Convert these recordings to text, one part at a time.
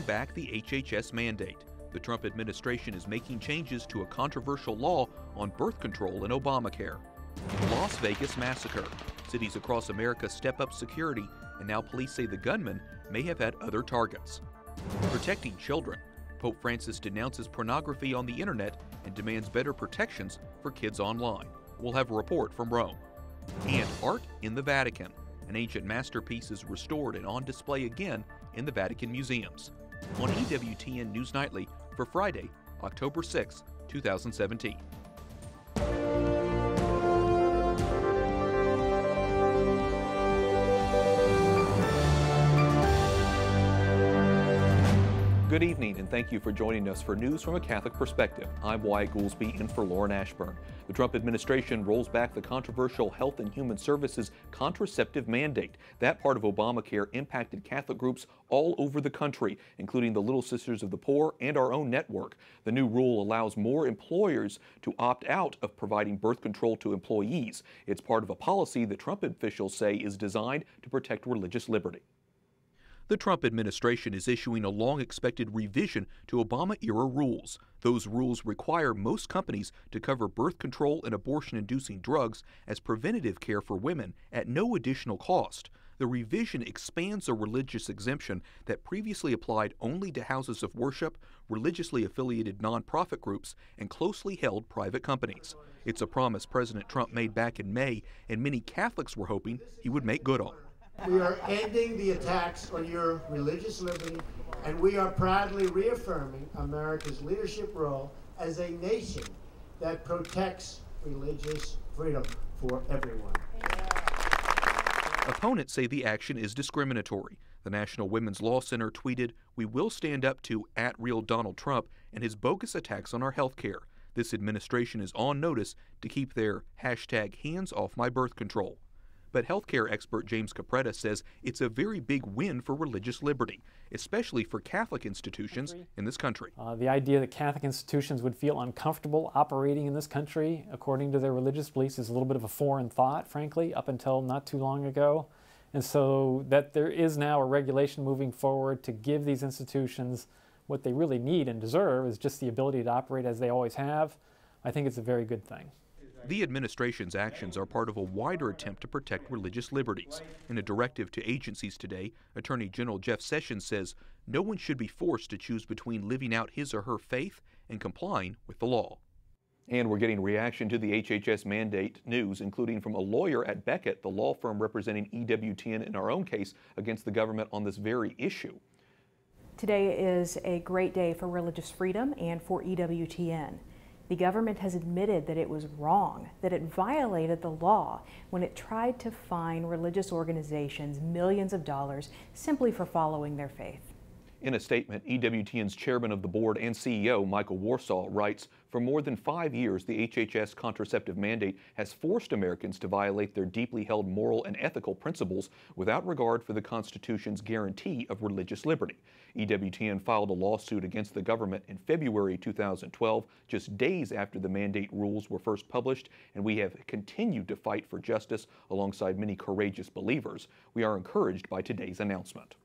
rolling back the HHS mandate. The Trump administration is making changes to a controversial law on birth control in Obamacare. Las Vegas massacre. Cities across America step up security, and now police say the gunman may have had other targets. Protecting children. Pope Francis denounces pornography on the internet and demands better protections for kids online. We'll have a report from Rome. And art in the Vatican. An ancient masterpiece is restored and on display again in the Vatican museums. On EWTN News Nightly for Friday, October 6, 2017. Good evening, and thank you for joining us for News from a Catholic Perspective. I'm Wyatt Goolsby in for Lauren Ashburn. The Trump administration rolls back the controversial Health and Human Services contraceptive mandate. That part of Obamacare impacted Catholic groups all over the country, including the Little Sisters of the Poor and our own network. The new rule allows more employers to opt out of providing birth control to employees. It's part of a policy that Trump officials say is designed to protect religious liberty. The Trump administration is issuing a long-expected revision to Obama-era rules. Those rules require most companies to cover birth control and abortion-inducing drugs as preventative care for women at no additional cost. The revision expands a religious exemption that previously applied only to houses of worship, religiously affiliated nonprofit groups, and closely held private companies. It's a promise President Trump made back in May, and many Catholics were hoping he would make good on. We are ending the attacks on your religious liberty, and we are proudly reaffirming America's leadership role as a nation that protects religious freedom for everyone. Opponents say the action is discriminatory. The National Women's Law Center tweeted, "We will stand up to @real Donald Trump and his bogus attacks on our health care. This administration is on notice to keep their #hands off my birth control." But healthcare expert James Capretta says it's a very big win for religious liberty, especially for Catholic institutions in this country. The idea that Catholic institutions would feel uncomfortable operating in this country according to their religious beliefs is a little bit of a foreign thought, frankly, up until not too long ago. And so that there is now a regulation moving forward to give these institutions what they really need and deserve is just the ability to operate as they always have. I think it's a very good thing. The administration's actions are part of a wider attempt to protect religious liberties. In a directive to agencies today, Attorney General Jeff Sessions says no one should be forced to choose between living out his or her faith and complying with the law. And we're getting reaction to the HHS mandate news, including from a lawyer at Beckett, the law firm representing EWTN in our own case against the government on this very issue. Today is a great day for religious freedom and for EWTN. The government has admitted that it was wrong, that it violated the law when it tried to fine religious organizations millions of dollars simply for following their faith. In a statement, EWTN's chairman of the board and CEO, Michael Warsaw, writes, "For more than 5 years, the HHS contraceptive mandate has forced Americans to violate their deeply held moral and ethical principles without regard for the Constitution's guarantee of religious liberty." EWTN filed a lawsuit against the government in February 2012, just days after the mandate rules were first published, and we have continued to fight for justice alongside many courageous believers. We are encouraged by today's announcement.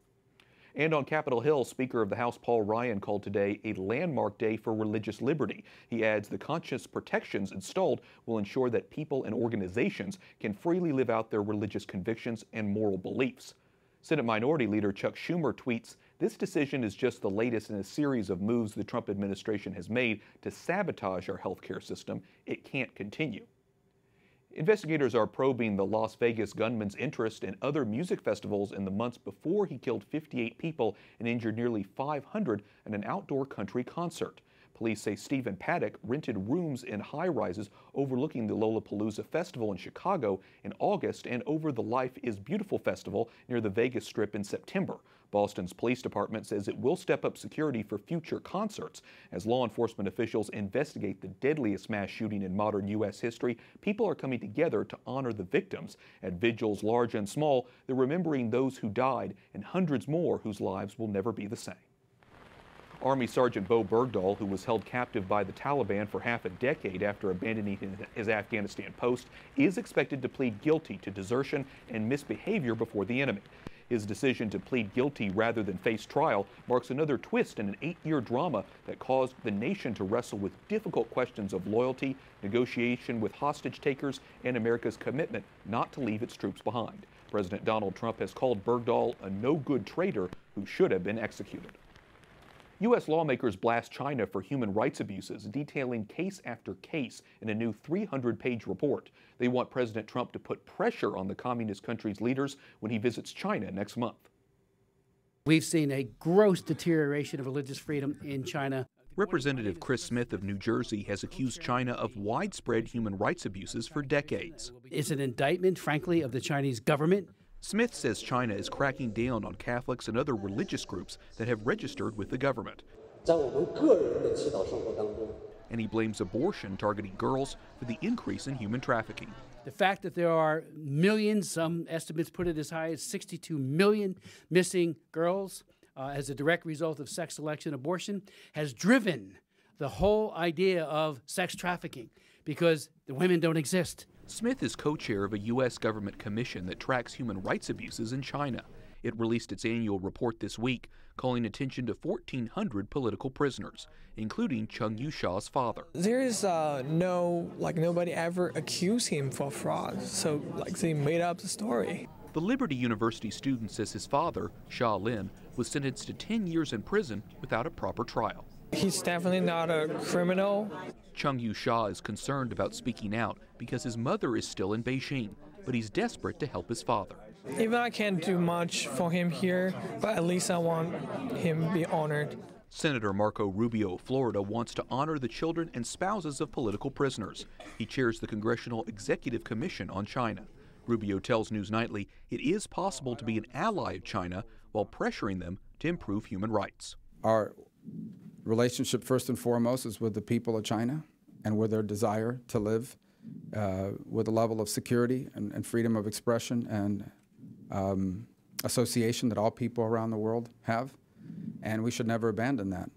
And on Capitol Hill, Speaker of the House Paul Ryan called today a landmark day for religious liberty. He adds the conscious protections installed will ensure that people and organizations can freely live out their religious convictions and moral beliefs. Senate Minority Leader Chuck Schumer tweets, "This decision is just the latest in a series of moves the Trump administration has made to sabotage our healthcare system. It can't continue." Investigators are probing the Las Vegas gunman's interest in other music festivals in the months before he killed 58 people and injured nearly 500 at an outdoor country concert. Police say Stephen Paddock rented rooms in high-rises overlooking the Lollapalooza Festival in Chicago in August and over the Life is Beautiful Festival near the Vegas Strip in September. Boston's police department says it will step up security for future concerts. As law enforcement officials investigate the deadliest mass shooting in modern U.S. history, people are coming together to honor the victims. At vigils large and small, they're remembering those who died and hundreds more whose lives will never be the same. Army Sergeant Bo Bergdahl, who was held captive by the Taliban for half a decade after abandoning his Afghanistan post, is expected to plead guilty to desertion and misbehavior before the enemy. His decision to plead guilty rather than face trial marks another twist in an 8-year drama that caused the nation to wrestle with difficult questions of loyalty, negotiation with hostage takers, and America's commitment not to leave its troops behind. President Donald Trump has called Bergdahl a no-good traitor who should have been executed. U.S. lawmakers blast China for human rights abuses, detailing case after case in a new 300-page report. They want President Trump to put pressure on the communist country's leaders when he visits China next month. We've seen a gross deterioration of religious freedom in China. Representative Chris Smith of New Jersey has accused China of widespread human rights abuses for decades. It's an indictment, frankly, of the Chinese government. Smith says China is cracking down on Catholics and other religious groups that have registered with the government. And he blames abortion targeting girls for the increase in human trafficking. The fact that there are millions, some estimates put it as high as 62 million missing girls as a direct result of sex selection abortion has driven the whole idea of sex trafficking because the women don't exist. Smith is co-chair of a U.S. government commission that tracks human rights abuses in China. It released its annual report this week, calling attention to 1,400 political prisoners, including Chung Yu-sha's father. There is nobody ever accused him for fraud, so they made up the story. The Liberty University student says his father, Sha Lin, was sentenced to 10 years in prison without a proper trial. He's definitely not a criminal. Chung Yu-sha is concerned about speaking out because his mother is still in Beijing, but he's desperate to help his father. Even I can't do much for him here, but at least I want him to be honored. Senator Marco Rubio of Florida wants to honor the children and spouses of political prisoners. He chairs the Congressional Executive Commission on China. Rubio tells News Nightly it is possible to be an ally of China while pressuring them to improve human rights. Our relationship, first and foremost, is with the people of China and with their desire to live with a level of security and freedom of expression and association that all people around the world have, and we should never abandon that.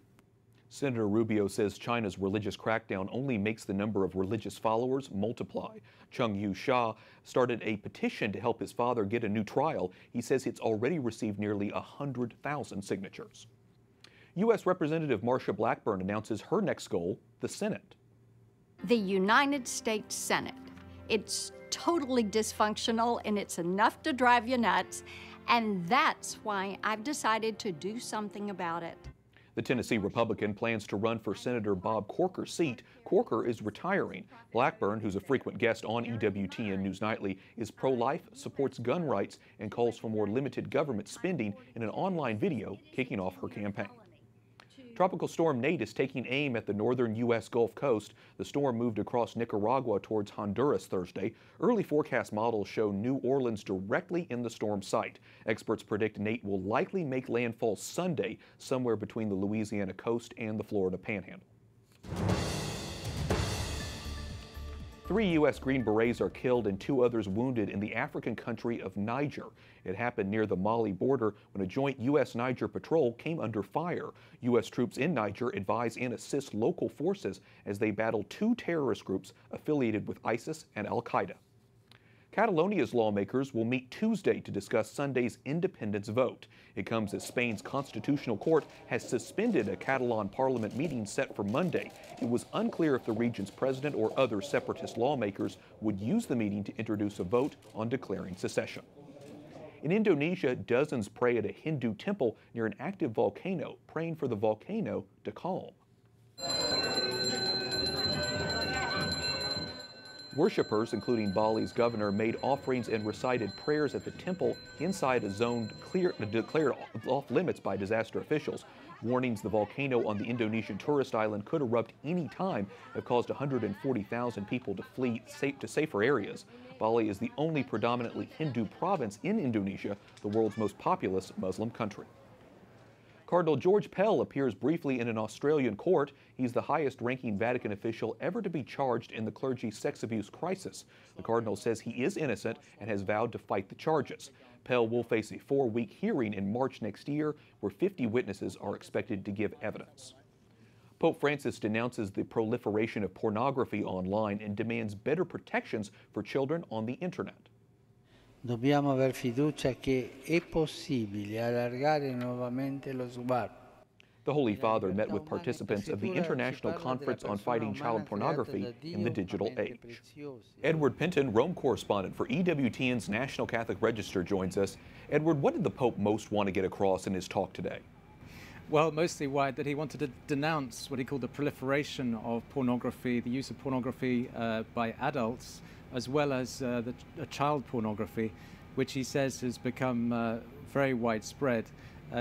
Senator Rubio says China's religious crackdown only makes the number of religious followers multiply. Chung Yu-sha started a petition to help his father get a new trial. He says it's already received nearly 100,000 signatures. U.S. Representative Marsha Blackburn announces her next goal, the Senate. The United States Senate. It's totally dysfunctional and it's enough to drive you nuts, and that's why I've decided to do something about it. The Tennessee Republican plans to run for Senator Bob Corker's seat. Corker is retiring. Blackburn, who's a frequent guest on EWTN News Nightly, is pro-life, supports gun rights, and calls for more limited government spending in an online video kicking off her campaign. Tropical storm Nate is taking aim at the northern U.S. Gulf Coast. The storm moved across Nicaragua towards Honduras Thursday. Early forecast models show New Orleans directly in the storm site. Experts predict Nate will likely make landfall Sunday, somewhere between the Louisiana coast and the Florida Panhandle. 3 U.S. Green Berets are killed and 2 others wounded in the African country of Niger. It happened near the Mali border when a joint U.S.-Niger patrol came under fire. U.S. troops in Niger advise and assist local forces as they battle 2 terrorist groups affiliated with ISIS and al-Qaeda. Catalonia's lawmakers will meet Tuesday to discuss Sunday's independence vote. It comes as Spain's constitutional court has suspended a Catalan parliament meeting set for Monday. It was unclear if the region's president or other separatist lawmakers would use the meeting to introduce a vote on declaring secession. In Indonesia, dozens pray at a Hindu temple near an active volcano, praying for the volcano to calm. Worshippers, including Bali's governor, made offerings and recited prayers at the temple inside a zone declared off limits by disaster officials. Warnings the volcano on the Indonesian tourist island could erupt any time have caused 140,000 people to flee to safer areas. Bali is the only predominantly Hindu province in Indonesia, the world's most populous Muslim country. Cardinal George Pell appears briefly in an Australian court. He's the highest-ranking Vatican official ever to be charged in the clergy's sex abuse crisis. The cardinal says he is innocent and has vowed to fight the charges. Pell will face a 4-week hearing in March next year, where 50 witnesses are expected to give evidence. Pope Francis denounces the proliferation of pornography online and demands better protections for children on the internet. Dobbiamo aver fiducia che è possibile allargare nuovamente lo sguardo. The Holy Father met with participants of the International Conference on Fighting Child Pornography in the Digital Age. Edward Penton, Rome correspondent for EWTN's National Catholic Register, joins us. Edward, what did the Pope most want to get across in his talk today? Well, mostly that he wanted to denounce what he called the proliferation of pornography, the use of pornography by adults, as well as child pornography, which he says has become very widespread.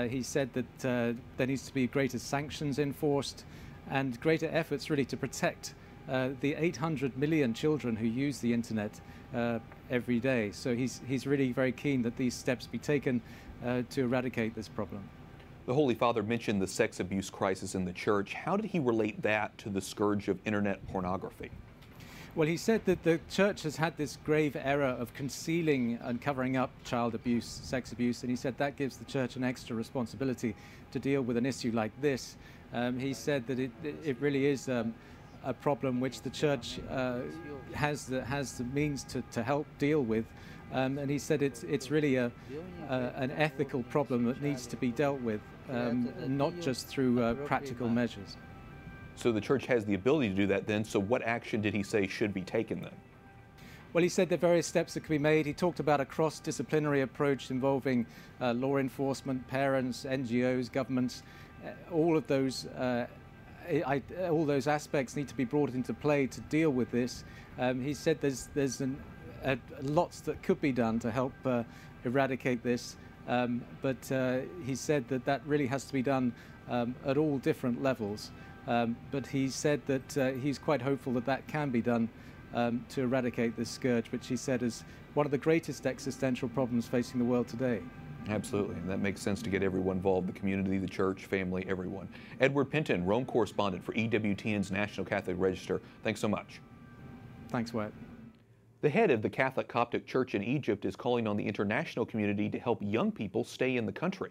He said that there needs to be greater sanctions enforced and greater efforts really to protect the 800 million children who use the internet every day. So he's really very keen that these steps be taken to eradicate this problem. The Holy Father mentioned the sex abuse crisis in the church. How did he relate that to the scourge of internet pornography? Well, he said that the church has had this grave error of concealing and covering up child abuse, sex abuse, and he said that gives the church an extra responsibility to deal with an issue like this. He said that it really is a problem which the church has the means to help deal with. And he said it's really an ethical problem that needs to be dealt with, not just through practical measures. So the church has the ability to do that then, so what action did he say should be taken then? Well, he said there are various steps that can be made. He talked about a cross-disciplinary approach involving law enforcement, parents, NGOs, governments. All those aspects need to be brought into play to deal with this. He said there's lots that could be done to help eradicate this, but he said that really has to be done at all different levels. But he said that he's quite hopeful that can be done to eradicate this scourge, which he said is one of the greatest existential problems facing the world today. Absolutely, and that makes sense to get everyone involved, the community, the church, family, everyone. Edward Penton, Rome correspondent for EWTN's National Catholic Register, thanks so much. Thanks, Wyatt. The head of the Catholic Coptic Church in Egypt is calling on the international community to help young people stay in the country.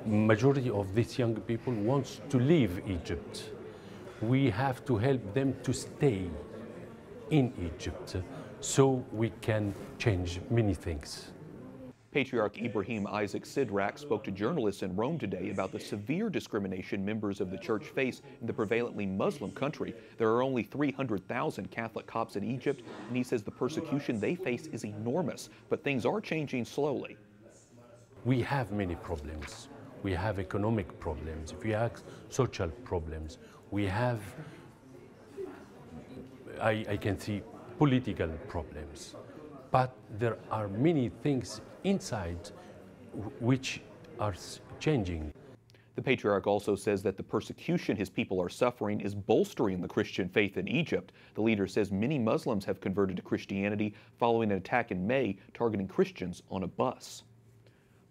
Majority of these young people wants to leave Egypt. We have to help them to stay in Egypt so we can change many things. Patriarch Ibrahim Isaac Sidrak spoke to journalists in Rome today about the severe discrimination members of the church face in the prevalently Muslim country. There are only 300,000 Catholic Copts in Egypt, and he says the persecution they face is enormous, but things are changing slowly. We have many problems. We have economic problems, we have social problems, we have, I can see, political problems. But there are many things inside which are changing. The Patriarch also says that the persecution his people are suffering is bolstering the Christian faith in Egypt. The leader says many Muslims have converted to Christianity following an attack in May targeting Christians on a bus.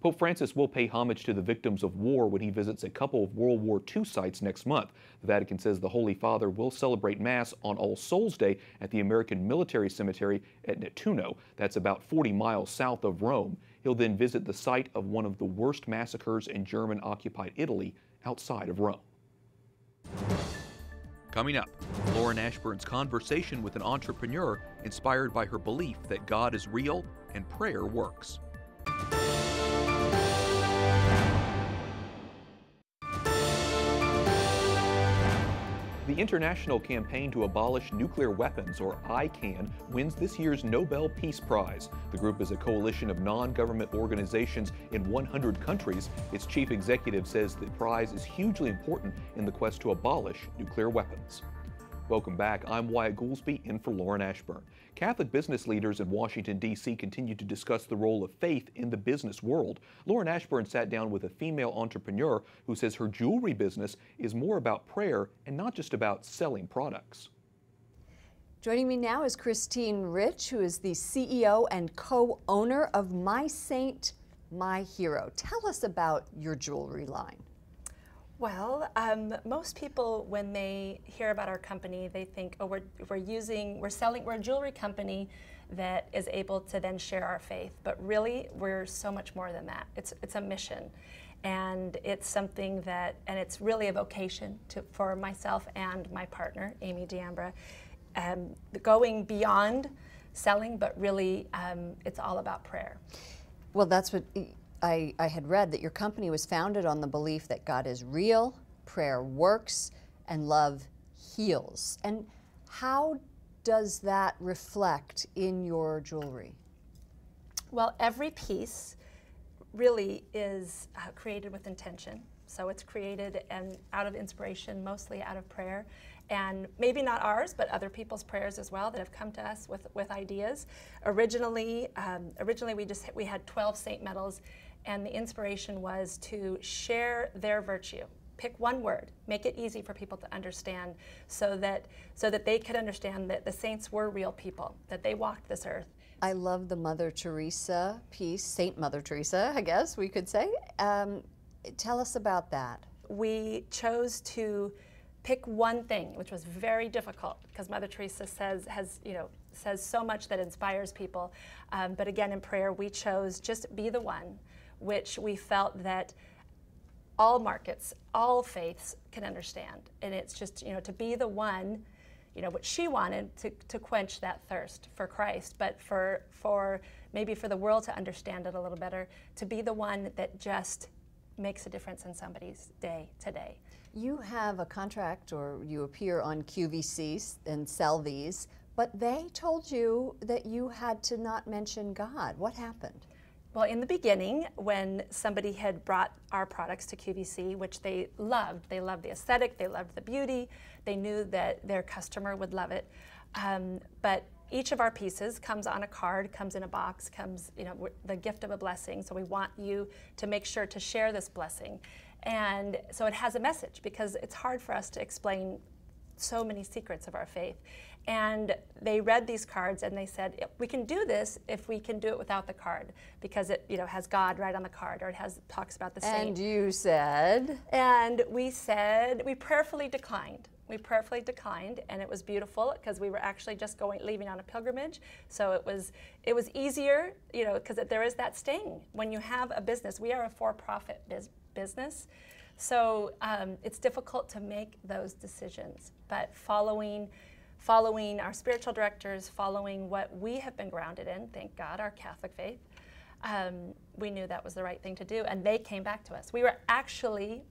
Pope Francis will pay homage to the victims of war when he visits a couple of World War II sites next month. The Vatican says the Holy Father will celebrate Mass on All Souls Day at the American Military Cemetery at Nettuno. That's about 40 miles south of Rome. He'll then visit the site of one of the worst massacres in German-occupied Italy outside of Rome. Coming up, Lauren Ashburn's conversation with an entrepreneur inspired by her belief that God is real and prayer works. The International Campaign to Abolish Nuclear Weapons, or ICAN, wins this year's Nobel Peace Prize. The group is a coalition of non-government organizations in 100 countries. Its chief executive says the prize is hugely important in the quest to abolish nuclear weapons. Welcome back. I'm Wyatt Goolsby, in for Lauren Ashburn. Catholic business leaders in Washington, D.C. continue to discuss the role of faith in the business world. Lauren Ashburn sat down with a female entrepreneur who says her jewelry business is more about prayer and not just about selling products. Joining me now is Christine Rich, who is the CEO and co-owner of My Saint, My Hero. Tell us about your jewelry line. Well, most people, when they hear about our company, they think, oh, we're a jewelry company that is able to then share our faith. But really, we're so much more than that. It's a mission, and it's something that, and it's really a vocation for myself and my partner, Amy D'Ambra, going beyond selling, but really it's all about prayer. Well, that's what I had read, that your company was founded on the belief that God is real, prayer works, and love heals. And how does that reflect in your jewelry? Well, every piece really is created with intention. So it's created and out of inspiration, mostly out of prayer. And maybe not ours, but other people's prayers as well that have come to us with ideas. Originally we had 12 saint medals, and the inspiration was to share their virtue. Pick one word, make it easy for people to understand, so that they could understand that the saints were real people, that they walked this earth. I love the Mother Teresa piece, Saint Mother Teresa, I guess we could say. Tell us about that. We chose to pick one thing, which was very difficult because Mother Teresa says so much that inspires people. But again, in prayer, we chose just be the one, which we felt that all markets, all faiths can understand. And it's just, to be the one, what she wanted to quench that thirst for Christ, but for maybe for the world to understand it a little better, to be the one that just makes a difference in somebody's day today. You have a contract, or you appear on QVC and sell these, but they told you that you had to not mention God. What happened? Well, in the beginning, when somebody had brought our products to QVC, which they loved the aesthetic, they loved the beauty, they knew that their customer would love it. But each of our pieces comes on a card, comes in a box, comes, the gift of a blessing. So we want you to make sure to share this blessing. And so it has a message, because it's hard for us to explain so many secrets of our faith. And they read these cards and they said, we can do this if we can do it without the card, because it has God right on the card, or it talks about the saint. And you said? And we said, we prayerfully declined. We prayerfully declined, and it was beautiful because we were actually just leaving on a pilgrimage. So it was easier, because there is that sting when you have a business. We are a for-profit business. So it's difficult to make those decisions, but following our spiritual directors, following what we have been grounded in, thank God, our Catholic faith, we knew that was the right thing to do, and they came back to us. We were actually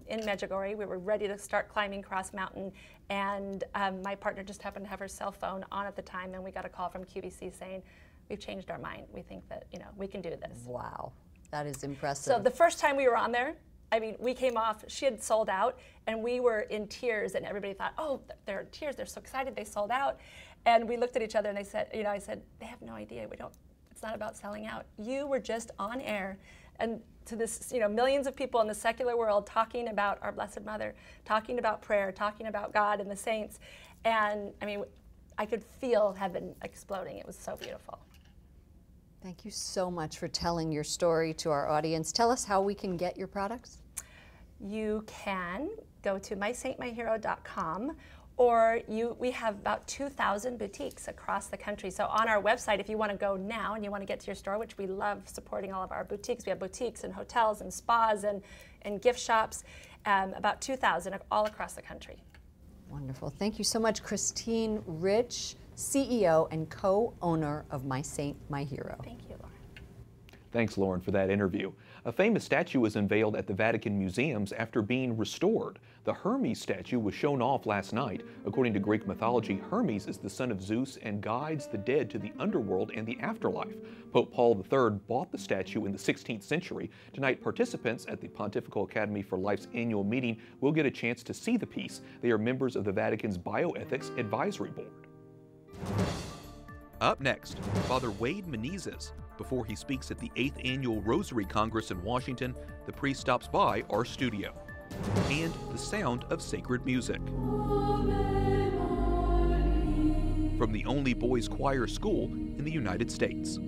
in Medjugorje. We were ready to start climbing Cross Mountain, and my partner just happened to have her cell phone on at the time, and we got a call from QVC saying, we've changed our mind. We think that, we can do this. Wow, that is impressive. So the first time we were on there, we came off, she had sold out, and we were in tears, and everybody thought, oh, they're in tears, they're so excited, they sold out. And we looked at each other and they said, I said, they have no idea, it's not about selling out. You were just on air, and to this, millions of people in the secular world talking about our Blessed Mother, talking about prayer, talking about God and the saints. And I could feel heaven exploding. It was so beautiful. Thank you so much for telling your story to our audience. Tell us how we can get your products. You can go to mysaintmyhero.com, or we have about 2,000 boutiques across the country. So on our website, if you want to go now and you want to get to your store, which we love supporting all of our boutiques. We have boutiques and hotels and spas and gift shops, about 2,000 all across the country. Wonderful. Thank you so much, Christine Rich, CEO and co-owner of My Saint, My Hero. Thank you, Lauren. Thanks, Lauren, for that interview. A famous statue was unveiled at the Vatican museums after being restored. The Hermes statue was shown off last night. According to Greek mythology, Hermes is the son of Zeus and guides the dead to the underworld and the afterlife. Pope Paul III bought the statue in the 16th century. Tonight, participants at the Pontifical Academy for Life's annual meeting will get a chance to see the piece. They are members of the Vatican's Bioethics Advisory Board. Up next, Father Wade Menezes. Before he speaks at the 8th Annual Rosary Congress in Washington, the priest stops by our studio. And the sound of sacred music. From the only boys' choir school in the United States.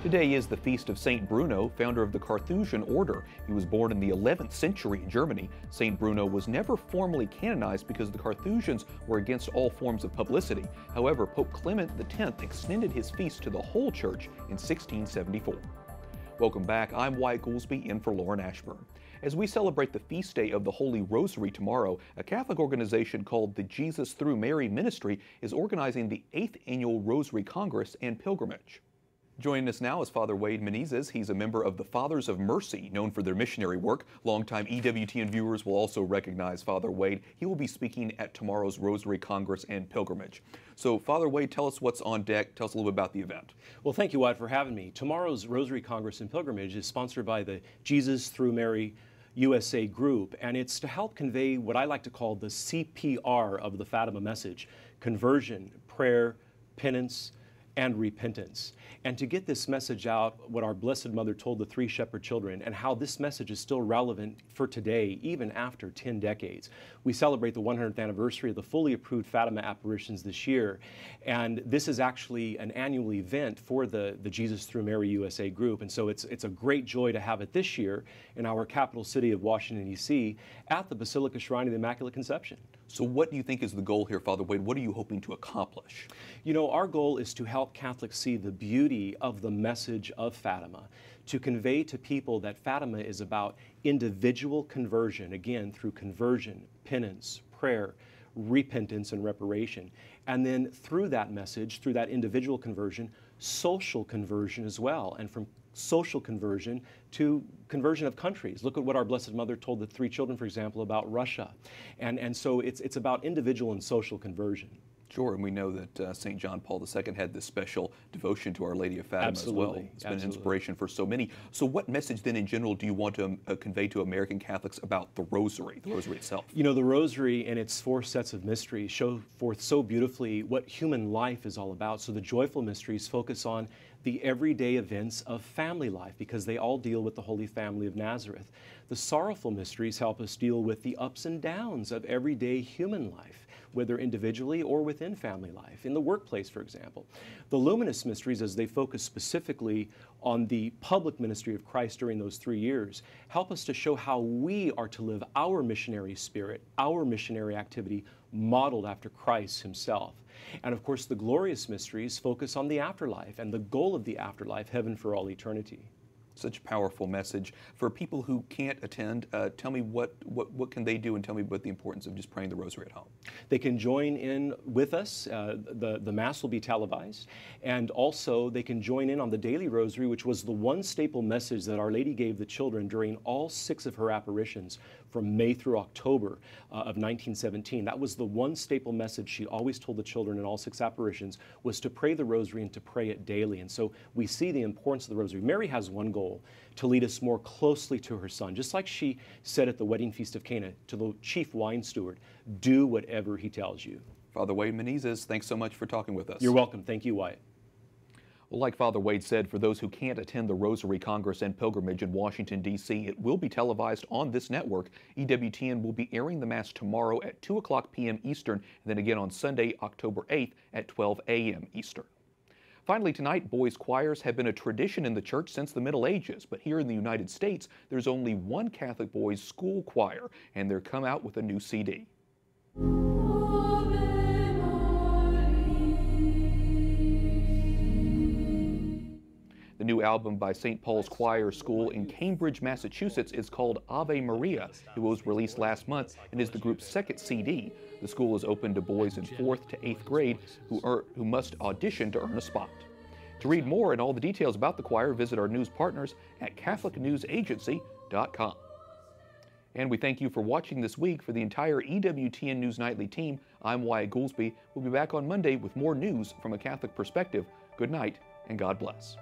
Today is the feast of Saint Bruno, founder of the Carthusian order. He was born in the 11th century in Germany. Saint Bruno was never formally canonized because the Carthusians were against all forms of publicity. However, Pope Clement X extended his feast to the whole church in 1674. Welcome back. I'm Wyatt Goolsby in for Lauren Ashburn. As we celebrate the feast day of the Holy Rosary tomorrow, a Catholic organization called the Jesus Through Mary Ministry is organizing the 8th Annual Rosary Congress and Pilgrimage. Joining us now is Father Wade Menezes. He's a member of the Fathers of Mercy, known for their missionary work. Longtime EWTN viewers will also recognize Father Wade. He will be speaking at tomorrow's Rosary Congress and Pilgrimage. So, Father Wade, tell us what's on deck. Tell us a little bit about the event. Well, thank you, Wyatt, for having me. Tomorrow's Rosary Congress and Pilgrimage is sponsored by the Jesus Through Mary USA group, and it's to help convey what I like to call the CPR of the Fatima message: conversion, prayer, penance, and repentance. And to get this message out, what our Blessed Mother told the 3 shepherd children, and how this message is still relevant for today, even after 10 decades. We celebrate the 100th anniversary of the fully approved Fatima apparitions this year, and this is actually an annual event for the Jesus Through Mary USA group, and so it's a great joy to have it this year in our capital city of Washington, D.C. at the Basilica Shrine of the Immaculate Conception. So what do you think is the goal here, Father Wade? What are you hoping to accomplish? You know, our goal is to help Catholics see the beauty of the message of Fatima, to convey to people that Fatima is about individual conversion, again, through conversion, penance, prayer, repentance, and reparation. And then through that message, through that individual conversion, social conversion as well. And from social conversion to conversion of countries. Look at what our Blessed Mother told the 3 children, for example, about Russia. And so it's about individual and social conversion. Sure, and we know that St. John Paul II had this special devotion to Our Lady of Fatima as well. It's been an inspiration for so many. So what message then in general do you want to convey to American Catholics about the Rosary itself? You know, the Rosary and its 4 sets of mysteries show forth so beautifully what human life is all about. So the joyful mysteries focus on the everyday events of family life, because they all deal with the Holy Family of Nazareth. The sorrowful mysteries help us deal with the ups and downs of everyday human life, whether individually or within family life, in the workplace, for example. The luminous mysteries, as they focus specifically on the public ministry of Christ during those 3 years, help us to show how we are to live our missionary spirit, our missionary activity, modeled after Christ himself. And of course, the glorious mysteries focus on the afterlife and the goal of the afterlife, heaven for all eternity. Such a powerful message. For people who can't attend, tell me what can they do, and tell me about the importance of just praying the Rosary at home. They can join in with us. The Mass will be televised. And also they can join in on the daily Rosary, which was the one staple message that Our Lady gave the children during all 6 of her apparitions from May through October of 1917. That was the one staple message she always told the children in all 6 apparitions, was to pray the Rosary and to pray it daily. And so we see the importance of the Rosary. Mary has one goal: to lead us more closely to her Son. Just like she said at the wedding feast of Cana to the chief wine steward, do whatever he tells you. Father Wade Menezes, thanks so much for talking with us. You're welcome. Thank you, Wyatt. Well, like Father Wade said, for those who can't attend the Rosary Congress and Pilgrimage in Washington, D.C., it will be televised on this network. EWTN will be airing the Mass tomorrow at 2:00 p.m. Eastern, and then again on Sunday, October 8th at 12 a.m. Eastern. Finally tonight, boys' choirs have been a tradition in the church since the Middle Ages, but here in the United States, there's only one Catholic boys' school choir, and they're come out with a new CD. The new album by St. Paul's Choir School in Cambridge, Massachusetts is called Ave Maria. It was released last month and is the group's 2nd CD. The school is open to boys in 4th to 8th grade who must audition to earn a spot. To read more and all the details about the choir, visit our news partners at CatholicNewsAgency.com. And we thank you for watching this week. For the entire EWTN News Nightly team, I'm Wyatt Goolsby. We'll be back on Monday with more news from a Catholic perspective. Good night and God bless.